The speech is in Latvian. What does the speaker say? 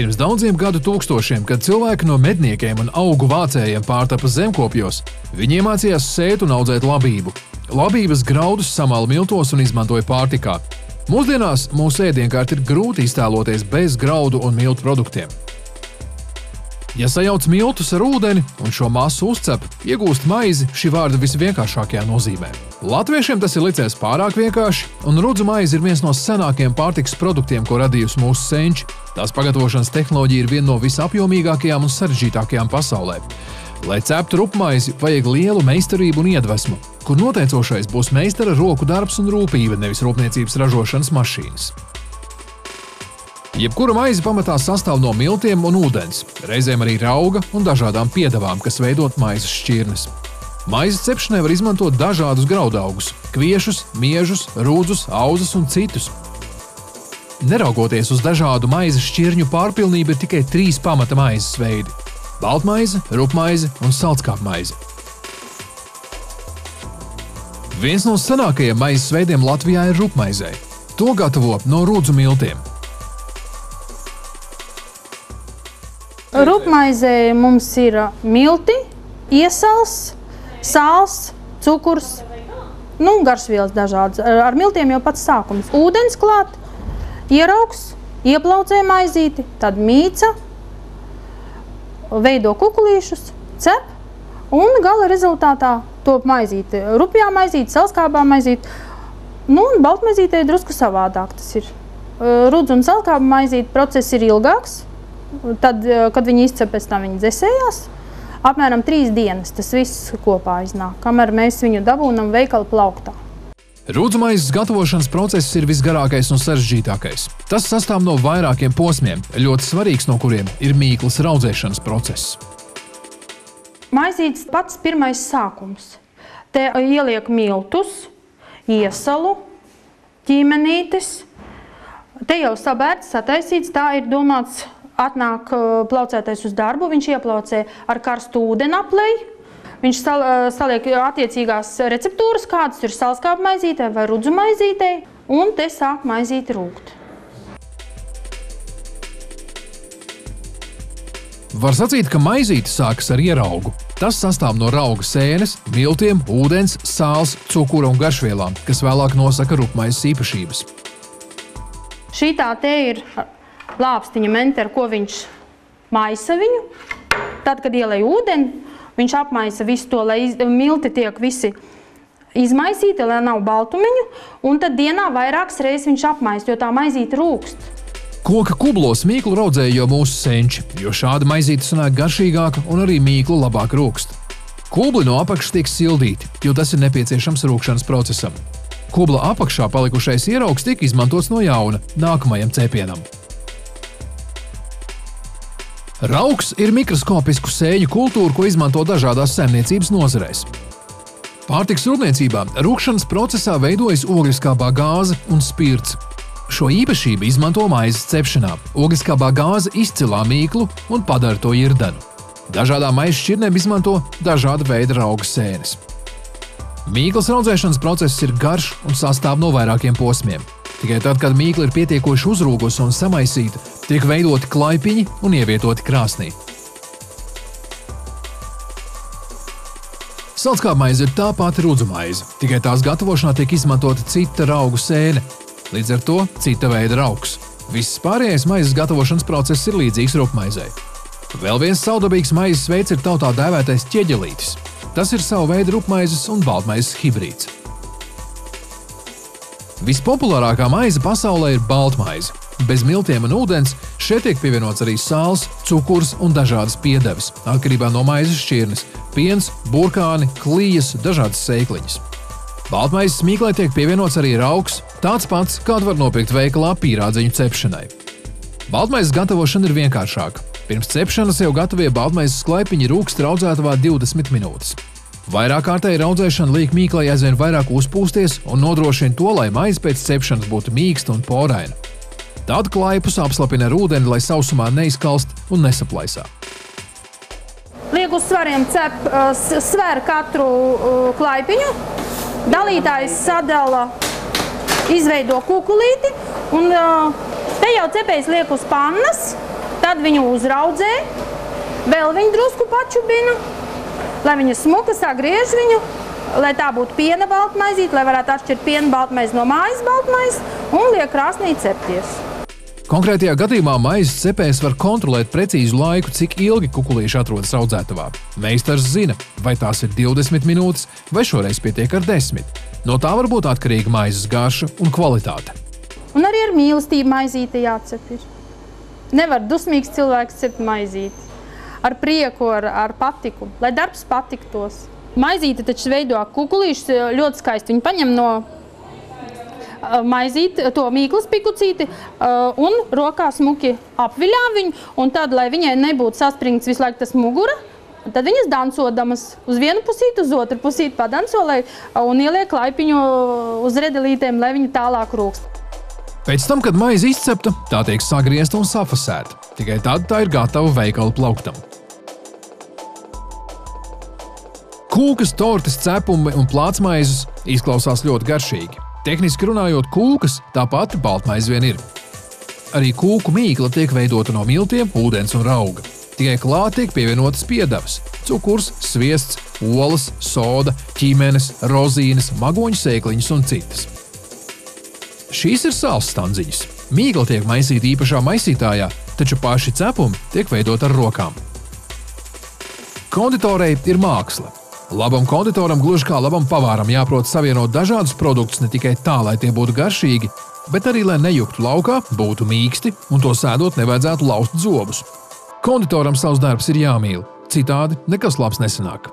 Pirms daudziem gadu tūkstošiem, kad cilvēki no medniekiem un augu vācējiem pārtapa zemkopjos, viņi iemācījās sēt un audzēt labību. Labības graudus samala miltos un izmantoja pārtikā. Mūsdienās mūsu ēdienkārt ir grūti iztēloties bez graudu un miltu produktiem. Ja sajauc miltus ar ūdeni un šo masu uzcep, iegūst maizi šī vārda visvienkāršākajā nozīmē. Latviešiem tas ir licies pārāk vienkārši, un rudzu maize ir viens no senākajiem pārtikas produktiem, ko radījusi mūsu senči. Tās pagatavošanas tehnoloģija ir viena no visapjomīgākajām un sarežģītākajām pasaulē. Lai ceptu rupmaizi, vajag lielu meistarību un iedvesmu, kur noteicošais būs meistara roku darbs un rūpība, nevis rūpniecības ražošanas mašīnas. Jebkura maize pamatā sastāv no miltiem un ūdens, reizēm arī rauga un dažādām piedevām, kas veidot maizes šķirnes. Maizes cepšanai var izmantot dažādus graudaugus – kviešus, miežus, rūdzus, auzas un citus. Neraugoties uz dažādu maizes šķirņu pārpilnību, ir tikai 3 pamata maizes veidi – baltmaize, rupmaize un saldskāpmaize. Viens no senākajiem maizes veidiem Latvijā ir rupmaizei. To gatavo no rudzu miltiem. Rupmaizē mums ir milti, iesals, sāls, cukurs, garšvielas dažādas. Ar miltiem jau pats sākums. Ūdens klāt, ieraugs, ieplaucē maizīti, tad mīca, veido kukulīšus, cep un gala rezultātā top maizīti. Rupjā maizīti, salskābā maizīti, un baltmaizītē drusku savādāk tas ir. Rudzu un salskāba maizīti process ir ilgāks. Tad, kad viņi izcep, pēc tam viņi dzesējās, apmēram 3 dienas tas viss kopā iznāk, kamēr mēs viņu dabūnam veikala plauktā. Rudzu maizes gatavošanas process ir visgarākais un sarežģītākais. Tas sastāv no vairākiem posmiem, ļoti svarīgs no kuriem ir mīklas raudzēšanas process. Maizītes pats pirmais sākums. Te ieliek miltus, iesalu, ķīmenītes. Te jau sabērts, sataisīts, tā ir domāts. Atnāk plaucētais uz darbu, viņš ieplaucē ar karstu ūdeni aplej, viņš saliek attiecīgās receptūras, kādas ir salskābu maizītē vai rudzu maizītē, un te sāk maizīti rūgt. Var sacīt, ka maizīte sākas ar ieraugu. Tas sastāv no rauga sēnes, miltiem, ūdens, sāls, cukura un garšvielām, kas vēlāk nosaka rupmaizes īpašības. Šī tā te ir lāpstiņa mente, ar ko viņš maisa viņu. Tad, kad ielej ūdeni, viņš apmaisa visu to, lai milti tiek visi izmaisīti, lai nav baltumiņu, un tad dienā vairākas reizes viņš apmaisa, jo tā maizīte rūkst. Koka kublos mīklu raudzēja jau mūsu senči, jo šāda maizīte sanāk garšīgāka un arī mīklu labāk rūkst. Kubli no apakšas tiek sildīti, jo tas ir nepieciešams rūkšanas procesam. Kubla apakšā palikušais ieraugs tika izmantots no jauna nākamajam cepienam. Raugs ir mikroskopisku sēņu kultūra, ko izmanto dažādās saimniecības nozarēs. Pārtikas rūpniecībā rūkšanas procesā veidojas ogliskābā gāze un spirts. Šo īpašību izmanto maizes cepšanā. Ogliskābā gāze izcilā mīklu un padara to irdenu. Dažādām maizes šķirnēm izmanto dažāda veida rauga sēnes. Mīklas raudzēšanas process ir garš un sastāv no vairākiem posmiem. Tikai tad, kad mīkla ir pietiekoši uzrūgusi un samaisīta, tiek veidoti klaipiņi un ievietoti krāsnī. Saldskāpmaize ir tā pati rudzu maize, tikai tās gatavošanā tiek izmantota cita raugu sēne, līdz ar to cita veida raugs. Viss pārējais maizes gatavošanas process ir līdzīgs rupmaizei. Vēl viens savdabīgs maizes veids ir tautā dēvētais ķieģelītis. Tas ir sava veida rupmaizes un baltmaizes hibrīds. Vispopulārākā maize pasaulē ir baltmaize. Bez miltiem un ūdens šeit tiek pievienots arī sāls, cukurs un dažādas piedeves, atkarībā no maizes šķirnes – piens, burkāni, klijas, dažādas sēkliņas. Baltmaizes mīklē tiek pievienots arī raugs, tāds pats, kādu var nopirkt veikalā pīrādziņu cepšanai. Baltmaizes gatavošana ir vienkāršāka. Pirms cepšanas jau gatavie baltmaizes klaipiņi rūkst raudzētavā 20 minūtes. Vairāk kārtēji raudzēšana liek mīklai aizvien vairāk uzpūsties un nodrošina to, lai maize pēc cepšanas būtu mīksta un poraina. Tad klaipus apslapina ar ūdeni, lai sausumā neizkalst un nesaplaisā. Liek uz svariem sver katru klaipiņu. Dalītājs sadala, izveido kukulīti un te jau cepējs liek uz pannas. tad viņu uzraudzē, vēl viņu drusku pačubina, lai viņa smuka sagriež viņu, lai tā būtu piena baltmaizīte, lai varētu atšķirt piena baltmaizi no mājas baltmaizes un liek krāsnī cepties. Konkrētajā gadījumā maizes cepējs var kontrolēt precīzu laiku, cik ilgi kukulīši atrodas audzētavā. Meistars zina, vai tās ir 20 minūtes, vai šoreiz pietiek ar 10. No tā var būt atkarīga maizes garša un kvalitāte. Un arī ar mīlestību maizīte jācep ir. Nevar dusmīgs cilvēks cept maizīti. Ar prieku, ar patiku, lai darbs patiktos. Maizīte taču veido kukulīšus ļoti skaisti. Viņi paņem no maizīti, to mīklas pikucīti un rokā smuki apviļā viņu. Un tad, lai viņai nebūtu saspringts visu laiku tas mugura, tad viņas dansodamas uz vienu pusīti, uz otru pusīti padanso un ieliek laipiņu uz redelītēm, lai viņa tālāk rūkst. Pēc tam, kad maize izcepta, tā tiek sagriezta un safasēta. Tikai tad tā ir gatava veikala plauktam. Kūkas, tortes, cepumi un plātsmaizes izklausās ļoti garšīgi. Tehniski runājot, kūkas tā pati baltmaize vien ir. Arī kūku mīkla tiek veidota no miltiem, ūdens un rauga. Tikai klāt tiek pievienotas piedevas – cukurs, sviests, olas, soda, ķīmenes, rozīnes, magoņu sēkliņas un citas. Šīs ir sāls standziņas. Mīkla tiek maisīta īpašā maisītājā, taču paši cepumi tiek veidot ar rokām. Konditorei ir māksla. Labam konditoram, gluži kā labam pavāram, jāprot savienot dažādus produktus ne tikai tā, lai tie būtu garšīgi, bet arī, lai nejuktu laukā, būtu mīksti un to sēdot nevajadzētu laust zobus. Konditoram savs darbs ir jāmīl, citādi nekas labs nesanāk.